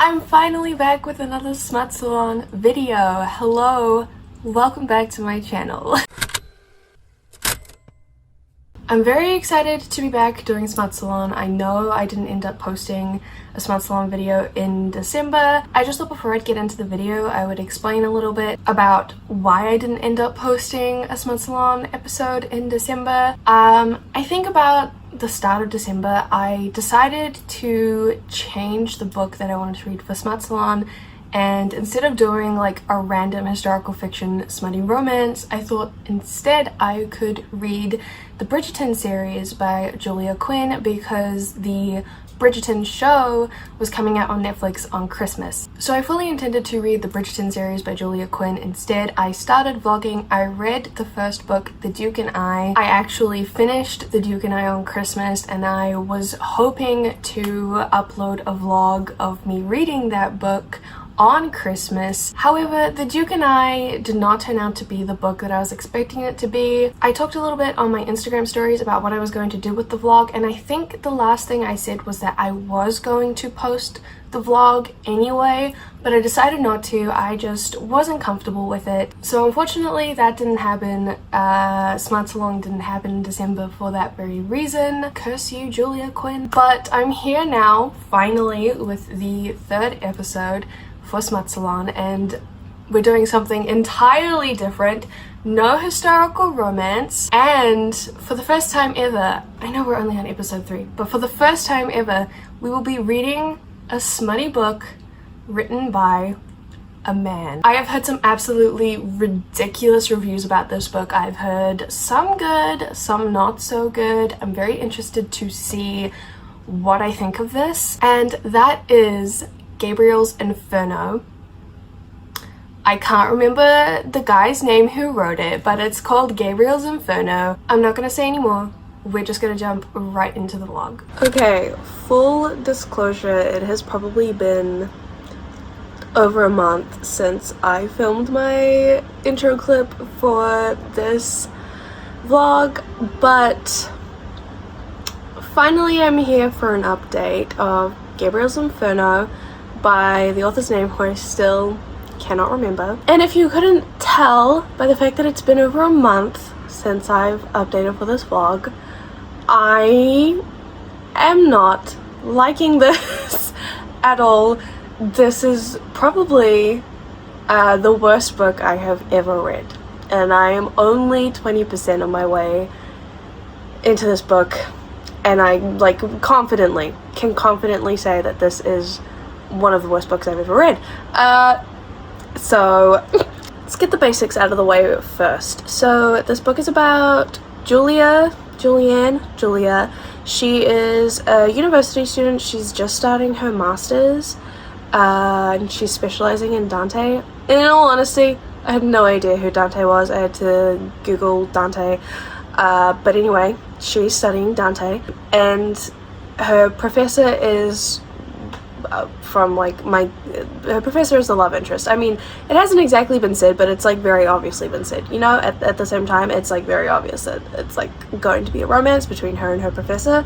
I'm finally back with another Smut Salon video. Hello, welcome back to my channel. I'm very excited to be back doing Smut Salon. I know I didn't end up posting a Smut Salon video in December. I just thought before I'd get into the video, I would explain a little bit about why I didn't end up posting a Smut Salon episode in December. I think about the start of December, I decided to change the book that I wanted to read for Smut Salon, and instead of doing like a random historical fiction smutty romance, I thought instead I could read the Bridgerton series by Julia Quinn because the Bridgerton show was coming out on Netflix on Christmas. So I fully intended to read the Bridgerton series by Julia Quinn. Instead, I started vlogging. I read the first book, The Duke and I actually finished The Duke and I on Christmas, and I was hoping to upload a vlog of me reading that book on Christmas. However, The Duke and I did not turn out to be the book that I was expecting it to be. I talked a little bit on my Instagram stories about what I was going to do with the vlog, and I think the last thing I said was that I was going to post the vlog anyway, but I decided not to. I just wasn't comfortable with it. So unfortunately that didn't happen. Smut Salon didn't happen in December for that very reason. Curse you, Julia Quinn. But I'm here now, finally, with the third episode for Smut Salon, and we're doing something entirely different. No historical romance, and for the first time ever, I know we're only on episode 3, but for the first time ever, we will be reading a smutty book written by a man. I have heard some absolutely ridiculous reviews about this book. I've heard some good, some not so good. I'm very interested to see what I think of this, and that is Gabriel's Inferno. I can't remember the guy's name who wrote it, but it's called Gabriel's Inferno. I'm not gonna say any more. We're just gonna jump right into the vlog. Okay, full disclosure, it has probably been over a month since I filmed my intro clip for this vlog, but finally I'm here for an update of Gabriel's Inferno by the author's name, who I still cannot remember. And if you couldn't tell by the fact that it's been over a month since I've updated for this vlog, I am not liking this at all. This is probably the worst book I have ever read, and I am only 20% of my way into this book, and I can confidently say that this is one of the worst books I've ever read. So let's get the basics out of the way first. So this book is about Julia. She is a university student. She's just starting her master's, and she's specializing in Dante. In all honesty, I had no idea who Dante was. I had to Google Dante. But anyway, she's studying Dante, and her professor is her professor is the love interest. I mean, it hasn't exactly been said, but it's like very obviously been said, you know. At the same time, it's like very obvious that it's like going to be a romance between her and her professor,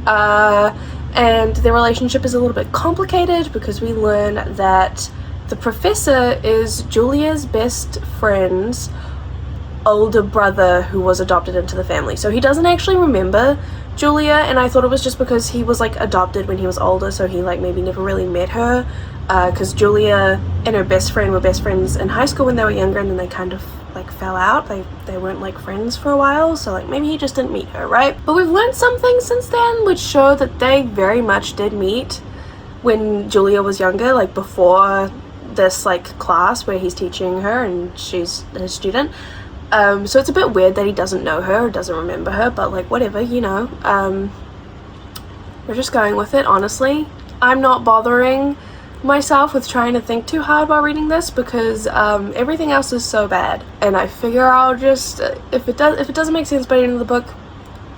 and their relationship is a little bit complicated because we learn that the professor is Julia's best friend's older brother who was adopted into the family. So he doesn't actually remember Julia, and I thought it was just because he was like adopted when he was older, so he like maybe never really met her, because Julia and her best friend were best friends in high school when they were younger, and then they kind of like fell out. They weren't like friends for a while, so like maybe he just didn't meet her, right? But we've learned some things since then which show that they very much did meet when Julia was younger, like before this like class where he's teaching her and she's his student. So it's a bit weird that he doesn't know her or doesn't remember her, but like whatever, you know. We're just going with it, honestly. I'm not bothering myself with trying to think too hard while reading this because everything else is so bad, and I figure I'll just if it doesn't make sense by the end of the book,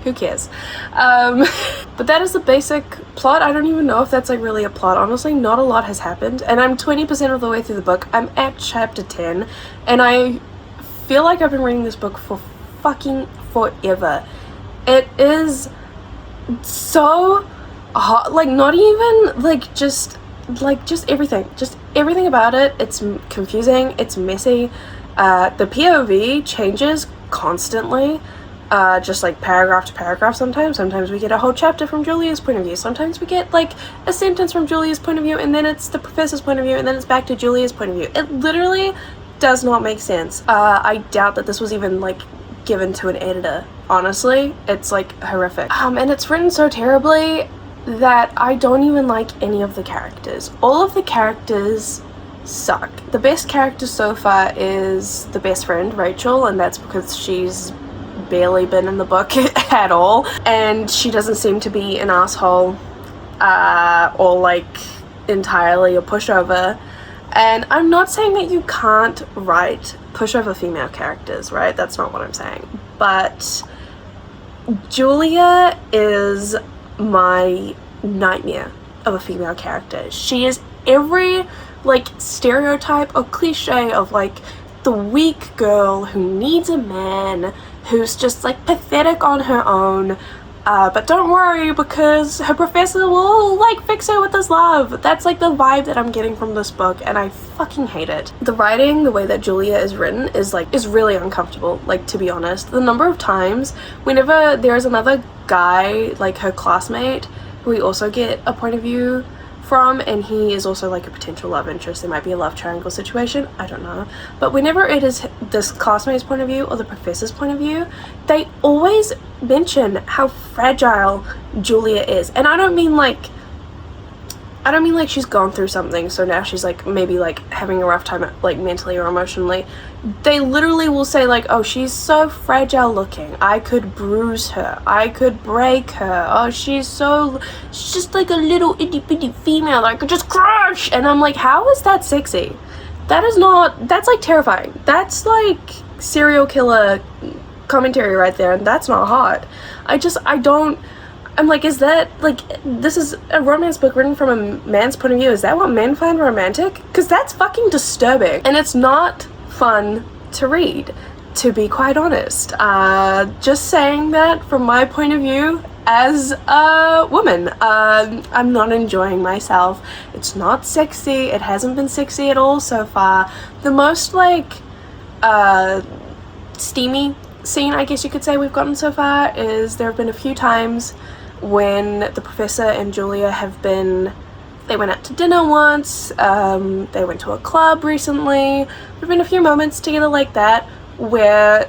who cares? But that is the basic plot. I don't even know if that's like really a plot. Honestly, not a lot has happened, and I'm 20% of the way through the book. I'm at chapter 10, and I feel like I've been reading this book for fucking forever. It is so hot, like not even like just like, just everything about it. It's confusing, it's messy. The POV changes constantly, just like paragraph to paragraph. Sometimes we get a whole chapter from Julia's point of view, sometimes we get like a sentence from Julia's point of view, and then it's the professor's point of view, and then it's back to Julia's point of view. It literally does not make sense. I doubt that this was even like given to an editor. Honestly, it's like horrific. And it's written so terribly that I don't even like any of the characters. All of the characters suck. The best character so far is the best friend, Rachel, and that's because she's barely been in the book at all, and she doesn't seem to be an asshole or like entirely a pushover. And I'm not saying that you can't write pushover female characters, right? That's not what I'm saying. But Julia is my nightmare of a female character. She is every like stereotype or cliche of like the weak girl who needs a man, who's just like pathetic on her own, but don't worry because her professor will like fix her with his love. That's like the vibe that I'm getting from this book, and I fucking hate it. The writing, the way that Julia is written is really uncomfortable, like, to be honest. The number of times whenever there's another guy, like her classmate, who we also get a point of view from, and he is also like a potential love interest, there might be a love triangle situation, I don't know, but whenever it is this classmate's point of view or the professor's point of view, they always mention how fragile Julia is. And I don't mean like she's gone through something so now she's like maybe like having a rough time like mentally or emotionally. They literally will say like, oh, she's so fragile looking, I could bruise her, I could break her, oh, she's just like a little itty bitty female that I could just crush. And I'm like, how is that sexy? That's like terrifying. That's like serial killer commentary right there, and that's not hot. I'm like, is that like, this is a romance book written from a man's point of view? Is that what men find romantic? Because that's fucking disturbing, and it's not fun to read, to be quite honest. Just saying that from my point of view as a woman. I'm not enjoying myself. It's not sexy. It hasn't been sexy at all so far. The most like steamy scene, I guess you could say, we've gotten so far is there have been a few times when the professor and Julia they went out to dinner once, they went to a club recently. There've been a few moments together like that where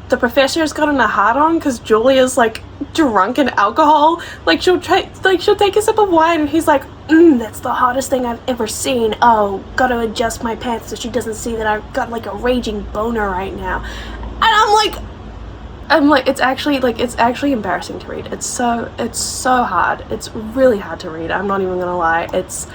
the professor has gotten a hard on because Julia's like drunk in alcohol. Like she'll take a sip of wine and he's like, that's the hottest thing I've ever seen. Oh, gotta adjust my pants so she doesn't see that I've got like a raging boner right now. And I'm like, it's actually embarrassing to read. It's so hard. It's really hard to read. I'm not even gonna lie. It's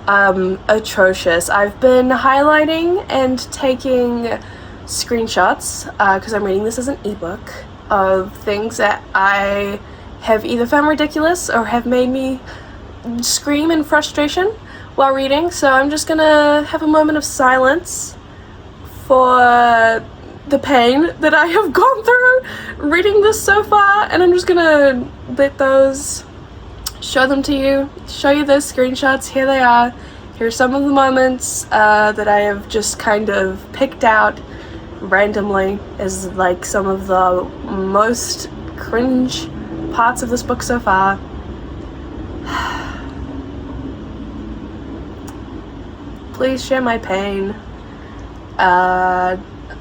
atrocious. I've been highlighting and taking screenshots because I'm reading this as an ebook of things that I have either found ridiculous or have made me scream in frustration while reading. So I'm just gonna have a moment of silence for the pain that I have gone through reading this so far, and I'm just gonna show them to you, show you those screenshots. Here they are. Here's some of the moments that I have just kind of picked out randomly as like some of the most cringe parts of this book so far. Please share my pain.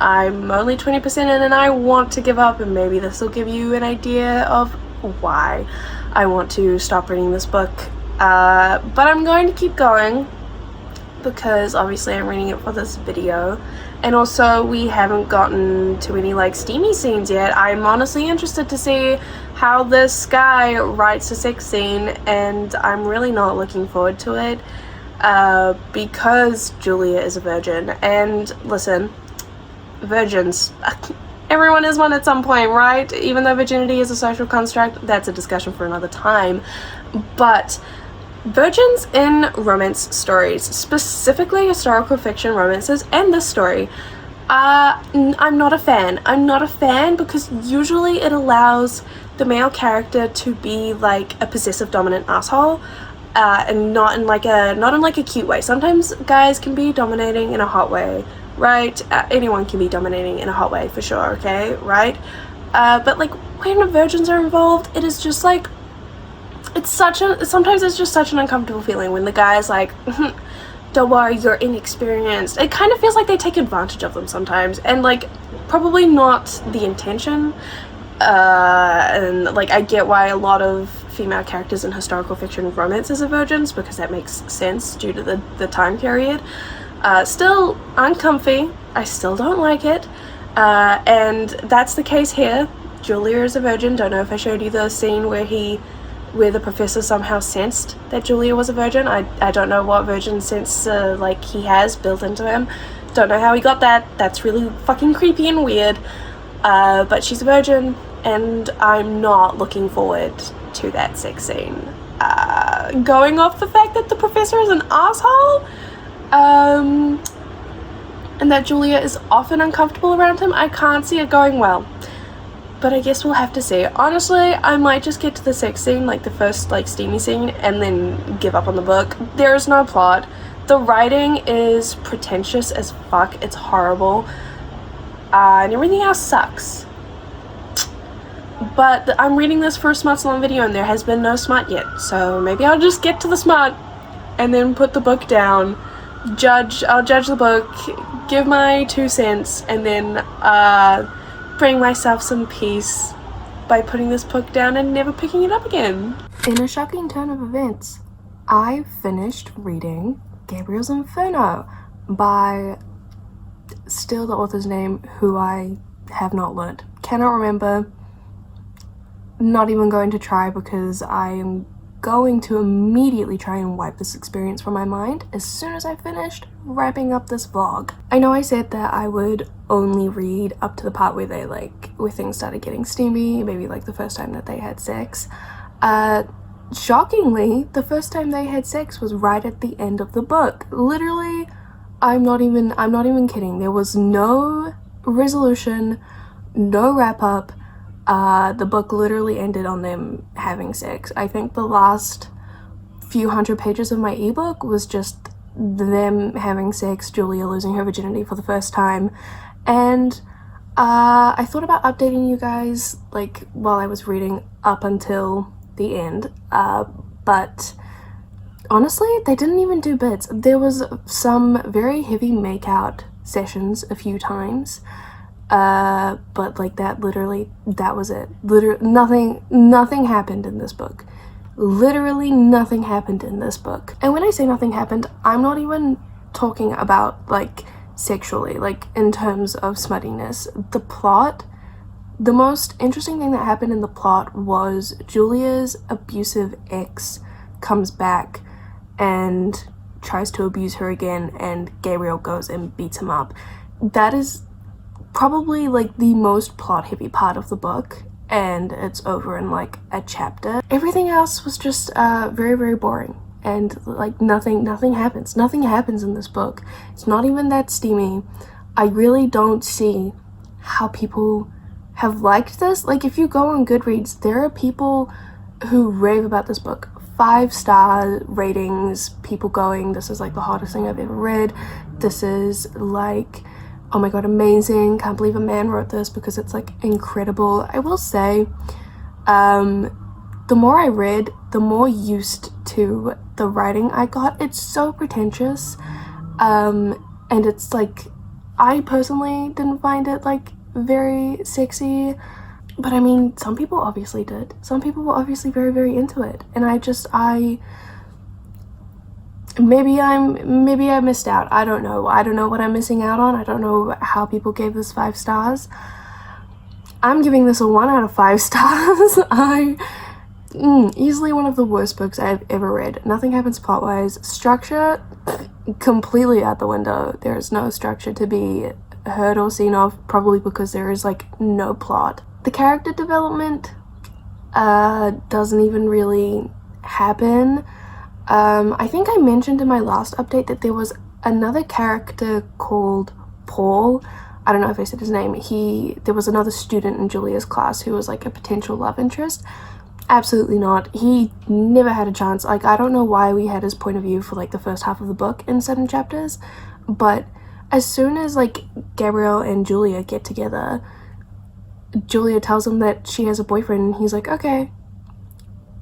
I'm only 20% in and I want to give up, and maybe this will give you an idea of why I want to stop reading this book. But I'm going to keep going because obviously I'm reading it for this video, and also we haven't gotten to any like steamy scenes yet. I'm honestly interested to see how this guy writes a sex scene, and I'm really not looking forward to it because Julia is a virgin. And listen, virgins, everyone is one at some point, right? Even though virginity is a social construct, that's a discussion for another time. But virgins in romance stories, specifically historical fiction romances and this story, I'm not a fan. I'm not a fan because usually it allows the male character to be like a possessive dominant asshole, and not in like a cute way. Sometimes guys can be dominating in a hot way, right? Anyone can be dominating in a hot way for sure, okay, right? But like when virgins are involved, it is just like, sometimes it's just such an uncomfortable feeling when the guy's like, don't worry, you're inexperienced. It kind of feels like they take advantage of them sometimes, and like probably not the intention. And like I get why a lot of female characters in historical fiction romances are virgins, because that makes sense due to the time period. Still uncomfy. I still don't like it. And that's the case here. Julia is a virgin. Don't know if I showed you the scene where the professor somehow sensed that Julia was a virgin. I don't know what virgin sense like he has built into him. Don't know how he got that. That's really fucking creepy and weird. But she's a virgin, and I'm not looking forward to that sex scene. Going off the fact that the professor is an asshole, and that Julia is often uncomfortable around him, I can't see it going well. But I guess we'll have to see. Honestly, I might just get to the sex scene, like the first like steamy scene, and then give up on the book. There is no plot. The writing is pretentious as fuck. It's horrible. And everything else sucks. But I'm reading this for a smut salon video, and there has been no smut yet. So maybe I'll just get to the smut and then put the book down. I'll judge the book, give my 2 cents, and then bring myself some peace by putting this book down and never picking it up again. In a shocking turn of events, I finished reading Gabriel's Inferno by still the author's name, who I have not learnt. Cannot remember. Not even going to try, because I am going to immediately try and wipe this experience from my mind as soon as I finished wrapping up this vlog. I know I said that I would only read up to the part where where things started getting steamy, maybe like the first time that they had sex. Shockingly, the first time they had sex was right at the end of the book. Literally, I'm not even kidding. There was no resolution, no wrap up. The book literally ended on them having sex. I think the last few hundred pages of my ebook was just them having sex, Julia losing her virginity for the first time. And I thought about updating you guys like while I was reading up until the end, but honestly, they didn't even do bits. There was some very heavy make-out sessions a few times, but like that was it. Nothing happened in this book. Literally nothing happened in this book. And when I say nothing happened, I'm not even talking about like sexually, like in terms of smuttiness. The plot, the most interesting thing that happened in the plot was Julia's abusive ex comes back and tries to abuse her again, and Gabriel goes and beats him up. That is probably like the most plot heavy part of the book, and it's over in like a chapter. Everything else was just very, very boring, and like nothing happens in this book. It's not even that steamy. I really don't see how people have liked this. Like, if you go on Goodreads, there are people who rave about this book. 5-star ratings, people going, this is like the hottest thing I've ever read. This is like, oh my god, amazing, can't believe a man wrote this, because it's like incredible. I will say, the more I read, the more used to the writing I got. It's so pretentious, and it's like, I personally didn't find it like very sexy, but I mean, some people obviously did. Some people were obviously very, very into it, and maybe I missed out. I don't know what I'm missing out on. I don't know how people gave this 5 stars. I'm giving this a 1 out of 5 stars. Easily one of the worst books I've ever read. Nothing happens plot-wise. Structure, completely out the window. There is no structure to be heard or seen of, probably because there is like no plot. The character development doesn't even really happen. I think I mentioned in my last update that there was another character called Paul. I don't know if I said his name. There was another student in Julia's class who was like a potential love interest. Absolutely not. He never had a chance. Like, I don't know why we had his point of view for like the first half of the book in certain chapters, but as soon as like Gabriel and Julia get together, Julia tells him that she has a boyfriend, and he's like, okay.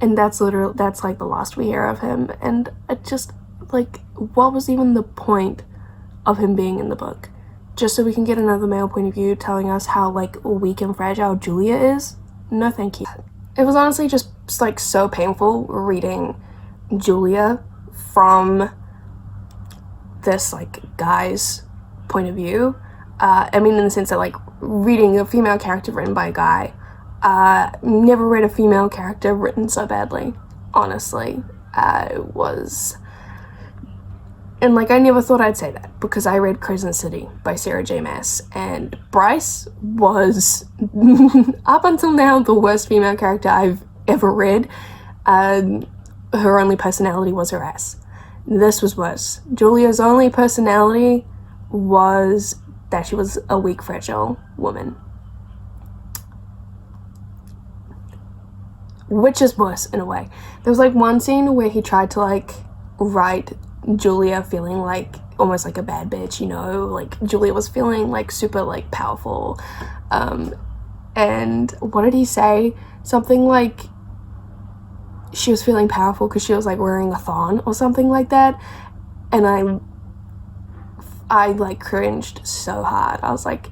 And that's like the last we hear of him. And it just, like, what was even the point of him being in the book? Just so we can get another male point of view telling us how like weak and fragile Julia is? No thank you. It was honestly just like so painful reading Julia from this like guy's point of view. I mean, in the sense that like reading a female character written by a guy, never read a female character written so badly, honestly. It was, and like I never thought I'd say that because I read Crescent City by Sarah J Maas, and Bryce was up until now the worst female character I've ever read. Her only personality was her ass. This was worse. Julia's only personality was that she was a weak, fragile woman. Which is worse in a way. There was like one scene where he tried to like write Julia feeling like almost like a bad bitch, you know, like Julia was feeling like super like powerful, and what did he say? Something like she was feeling powerful because she was like wearing a thong or something like that, and I like cringed so hard. I was like,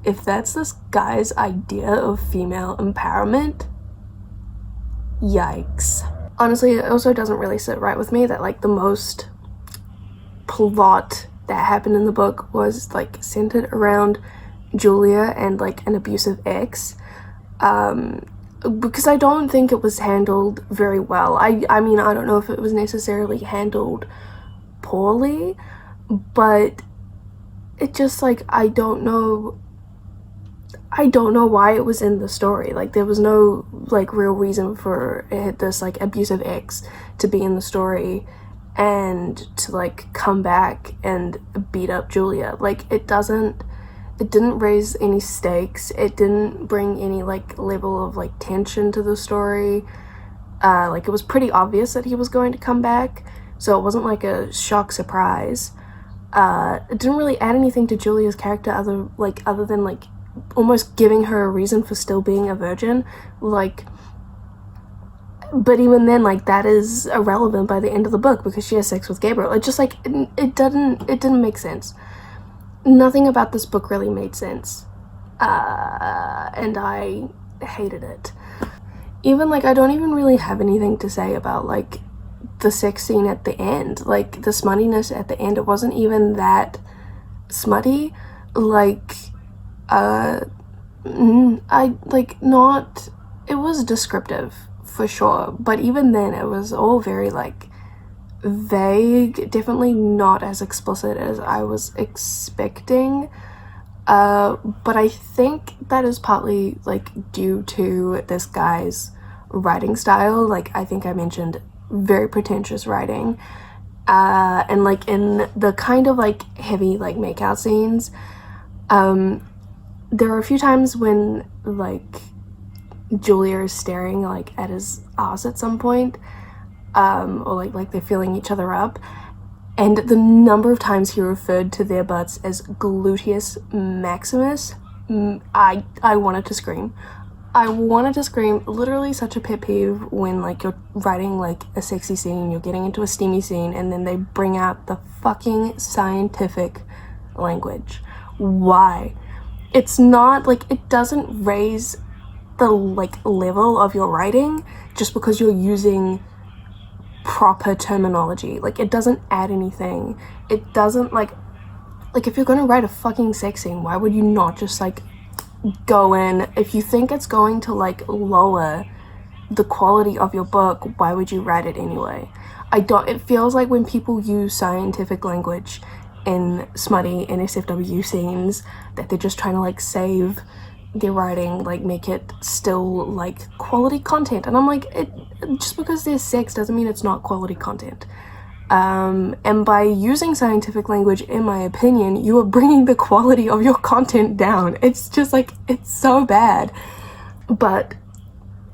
if that's this guy's idea of female empowerment, yikes. Honestly, it also doesn't really sit right with me that like the most plot that happened in the book was like centered around Julia and like an abusive ex, because I don't think it was handled very well. I mean, I don't know if it was necessarily handled poorly, but it just like I don't know why it was in the story. Like there was no like real reason for this like abusive ex to be in the story and to like come back and beat up Julia. Like it didn't raise any stakes. It didn't bring any like level of like tension to the story. Like it was pretty obvious that he was going to come back, so it wasn't like a shock surprise. It didn't really add anything to Julia's character other than like almost giving her a reason for still being a virgin. Like, but even then, like that is irrelevant by the end of the book because she has sex with Gabriel. It just like it didn't make sense. Nothing about this book really made sense, and I hated it. Even like I don't even really have anything to say about like the sex scene at the end. Like the smuttiness at the end, it wasn't even that smutty. Like I like not, it was descriptive for sure, but even then it was all very like vague, definitely not as explicit as I was expecting, but I think that is partly like due to this guy's writing style. Like I think I mentioned very pretentious writing, and like in the kind of like heavy like makeout scenes, there are a few times when like Julia is staring like at his ass at some point, or like they're feeling each other up, and the number of times he referred to their butts as gluteus maximus, I wanted to scream. Literally such a pet peeve when like you're writing like a sexy scene, you're getting into a steamy scene, and then they bring out the fucking scientific language. Why? It's not like, it doesn't raise the like level of your writing just because you're using proper terminology. Like it doesn't add anything. It doesn't like if you're gonna write a fucking sex scene, why would you not just like go in, if you think it's going to like lower the quality of your book, why would you write it anyway? It feels like when people use scientific language in smutty NSFW scenes that they're just trying to like save their writing, like make it still like quality content, and I'm like, it just because there's sex doesn't mean it's not quality content. And by using scientific language, in my opinion, you are bringing the quality of your content down. It's just like, it's so bad. But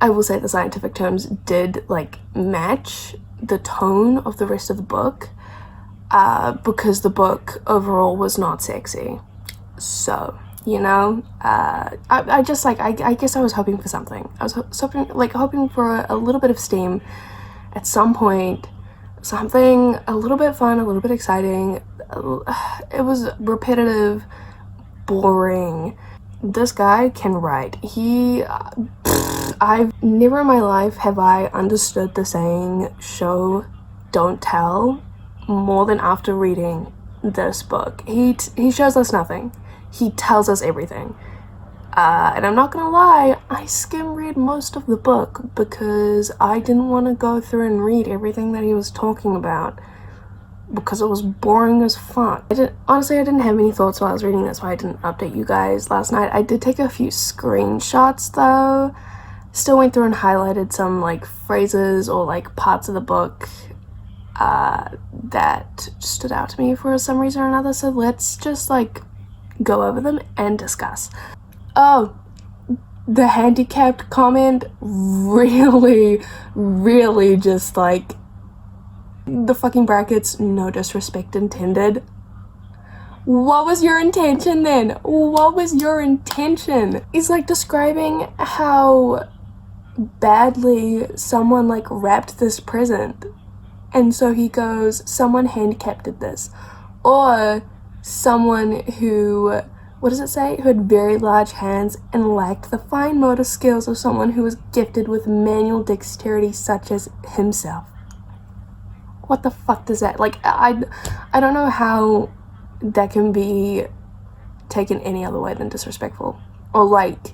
I will say the scientific terms did like match the tone of the rest of the book, because the book overall was not sexy. So, you know, I just like, I guess I was hoping for something. I was hoping for a little bit of steam at some point, something a little bit fun, a little bit exciting. It was repetitive, boring. This guy can write. I've never in my life have I understood the saying show don't tell more than after reading this book. He shows us nothing, he tells us everything. And I'm not gonna lie, I skim read most of the book because I didn't want to go through and read everything that he was talking about, because it was boring as fuck. Honestly, I didn't have any thoughts while I was reading this, so I didn't update you guys last night. I did take a few screenshots though. Still went through and highlighted some like phrases or like parts of the book that stood out to me for some reason or another, so let's just like go over them and discuss. Oh, the handicapped comment really just like, the fucking brackets, no disrespect intended. What was your intention then? What was your intention? He's like describing how badly someone like wrapped this present, and so he goes, someone handicapped did this, or someone who, what does it say, who had very large hands and lacked the fine motor skills of someone who was gifted with manual dexterity such as himself. What the fuck does that, like, I don't know how that can be taken any other way than disrespectful or like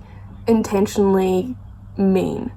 intentionally mean.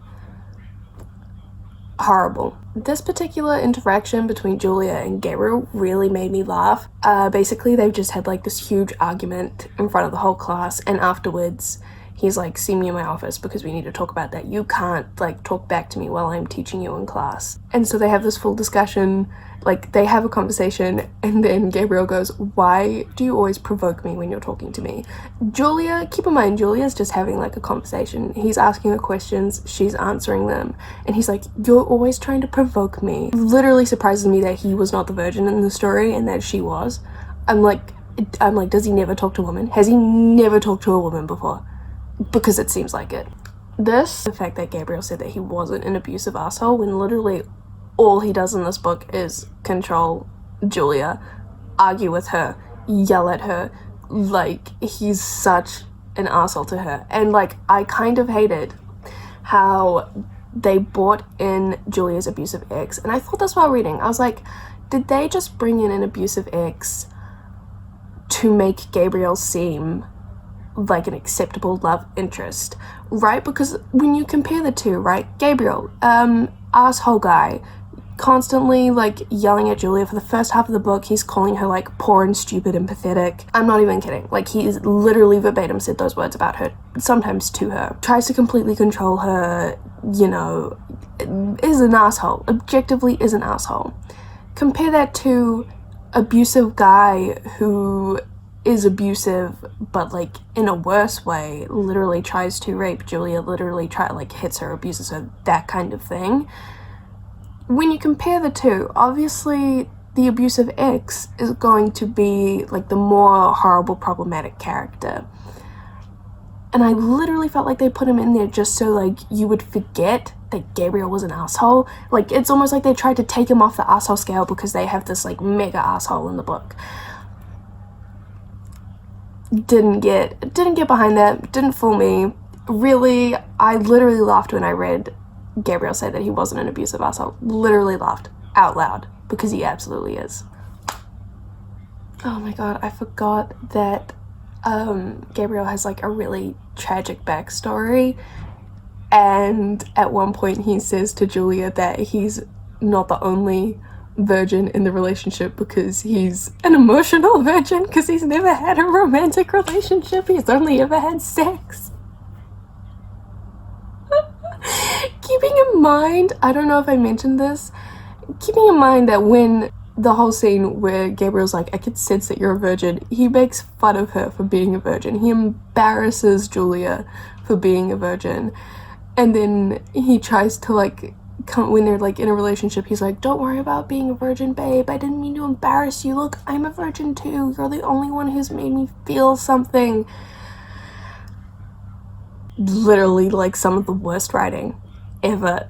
Horrible. This particular interaction between Julia and Gabriel really made me laugh. Basically they've just had like this huge argument in front of the whole class, and afterwards he's like, see me in my office because we need to talk about that. You can't like talk back to me while I'm teaching you in class. And so they have this full discussion, like they have a conversation, and then Gabriel goes, why do you always provoke me when you're talking to me? Julia, keep in mind, Julia's just having like a conversation. He's asking her questions, she's answering them, and he's like, you're always trying to provoke me. It literally surprises me that he was not the virgin in the story and that she was. I'm like, does he never talk to women? Has he never talked to a woman before? Because it seems like it. The fact that Gabriel said that he wasn't an abusive asshole when literally all he does in this book is control Julia, argue with her, yell at her, like he's such an asshole to her. And like I kind of hated how they brought in Julia's abusive ex, and I thought this while reading. I was like, did they just bring in an abusive ex to make Gabriel seem like an acceptable love interest, right? Because when you compare the two, right, Gabriel, asshole guy, constantly like yelling at Julia. For the first half of the book he's calling her like poor and stupid and pathetic. I'm not even kidding, like he's literally verbatim said those words about her, sometimes to her. Tries to completely control her, you know, is an asshole, objectively is an asshole. Compare that to abusive guy who is abusive but like in a worse way, literally tries to rape Julia, literally hits her, abuses her, that kind of thing. When you compare the two, obviously the abusive ex is going to be like the more horrible, problematic character. And I literally felt like they put him in there just so like you would forget that Gabriel was an asshole. Like it's almost like they tried to take him off the asshole scale because they have this like mega asshole in the book. Didn't get behind that, didn't fool me. Really, I literally laughed when I read Gabriel say that he wasn't an abusive asshole. Literally laughed out loud because he absolutely is. Oh my god, I forgot that Gabriel has like a really tragic backstory, and at one point he says to Julia that he's not the only virgin in the relationship because he's an emotional virgin, because he's never had a romantic relationship, he's only ever had sex. Keeping in mind, I don't know if I mentioned this, keeping in mind that when the whole scene where Gabriel's like, I could sense that you're a virgin, he makes fun of her for being a virgin, he embarrasses Julia for being a virgin. And then he tries to like when they're like in a relationship, he's like, don't worry about being a virgin, babe, I didn't mean to embarrass you, look, I'm a virgin too, you're the only one who's made me feel something. Literally like some of the worst writing ever.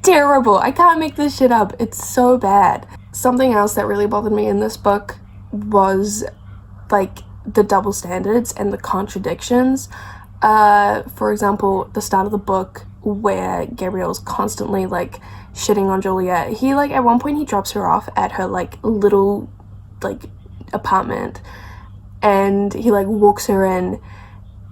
Terrible. I can't make this shit up. It's so bad. Something else that really bothered me in this book was like the double standards and the contradictions. For example, the start of the book where Gabriel's constantly like shitting on Juliet. He like at one point he drops her off at her like little like apartment and he like walks her in,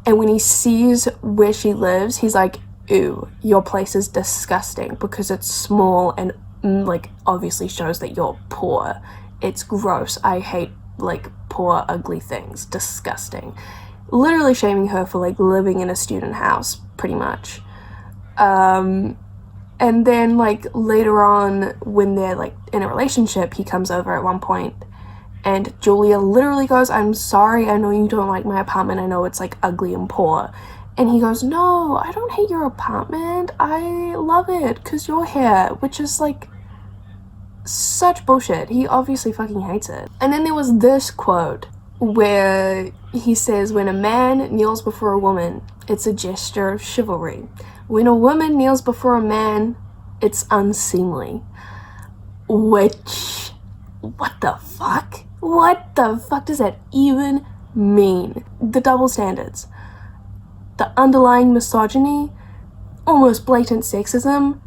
and when he sees where she lives, he's like, ooh, your place is disgusting because it's small and like obviously shows that you're poor. It's gross. I hate like poor ugly things. Disgusting. Literally shaming her for like living in a student house pretty much. And then like later on when they're like in a relationship, he comes over at one point and Julia literally goes, I'm sorry, I know you don't like my apartment, I know it's like ugly and poor. And he goes, no, I don't hate your apartment, I love it because you're here, which is like such bullshit. He obviously fucking hates it. And then there was this quote where he says, when a man kneels before a woman, it's a gesture of chivalry. When a woman kneels before a man, it's unseemly. Which, what the fuck? What the fuck does that even mean? The double standards, the underlying misogyny, almost blatant sexism.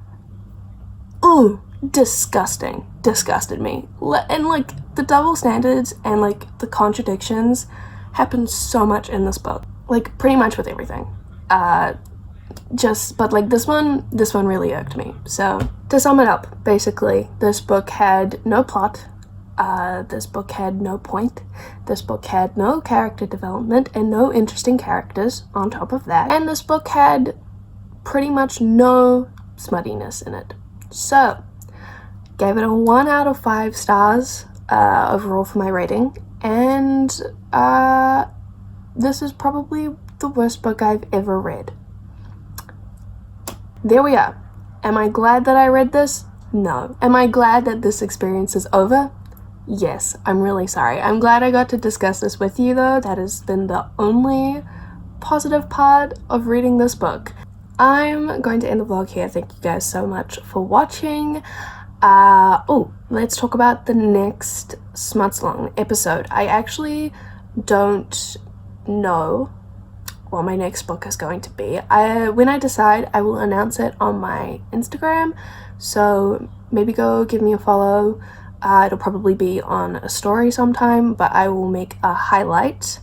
Ooh, disgusting. Disgusted me. And like the double standards and like the contradictions happen so much in this book. Like pretty much with everything. But like this one really irked me. So to sum it up, basically, this book had no plot. This book had no point. This book had no character development and no interesting characters on top of that. And this book had pretty much no smuttiness in it. So, gave it a 1 out of 5 stars overall for my rating. And this is probably the worst book I've ever read. There we are. Am I glad that I read this? No. Am I glad that this experience is over? Yes, I'm really sorry. I'm glad I got to discuss this with you though. That has been the only positive part of reading this book. I'm going to end the vlog here. Thank you guys so much for watching. Let's talk about the next Smut Salon episode. I actually don't know what my next book is going to be. When I decide, I will announce it on my Instagram, so maybe go give me a follow. It'll probably be on a story sometime, but I will make a highlight,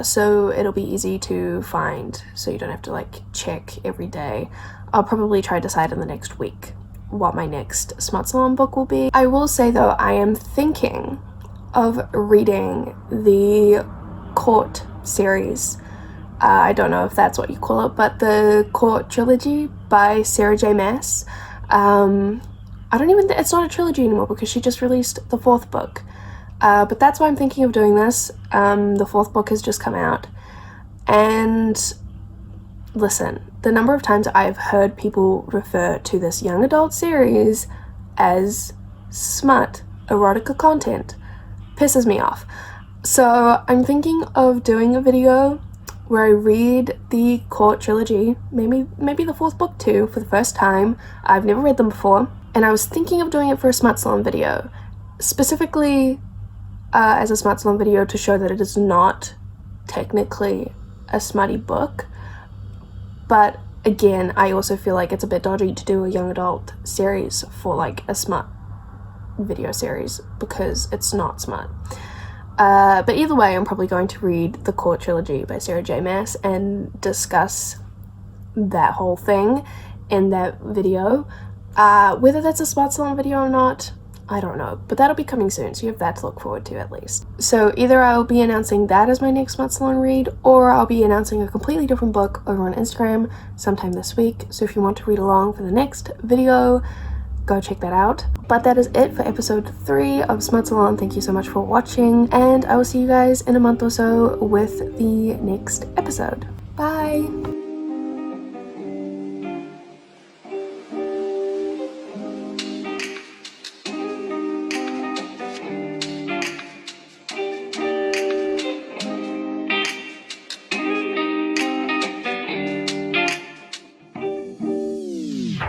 so it'll be easy to find, so you don't have to like check every day. I'll probably try to decide in the next week what my next Smut Salon book will be. I will say though, I am thinking of reading the Court series. I don't know if that's what you call it, but the Court trilogy by Sarah J Maas. It's not a trilogy anymore because she just released the 4th book. But that's why I'm thinking of doing this. The 4th book has just come out. And listen, the number of times I've heard people refer to this young adult series as smut, erotica content, pisses me off. So I'm thinking of doing a video where I read the Court trilogy, maybe the 4th book too, for the first time. I've never read them before. And I was thinking of doing it for a Smut Salon video, specifically as a Smut Salon video to show that it is not technically a smutty book. But again, I also feel like it's a bit dodgy to do a young adult series for like a smut video series because it's not smut. But either way, I'm probably going to read the Court trilogy by Sarah J Maas and discuss that whole thing in that video. Whether that's a Smut Salon video or not, I don't know, but that'll be coming soon, so you have that to look forward to at least. So either I'll be announcing that as my next Smut Salon read, or I'll be announcing a completely different book over on Instagram sometime this week. So if you want to read along for the next video, go check that out. But that is it for episode 3 of Smut Salon. Thank you so much for watching, and I will see you guys in a month or so with the next episode. Bye!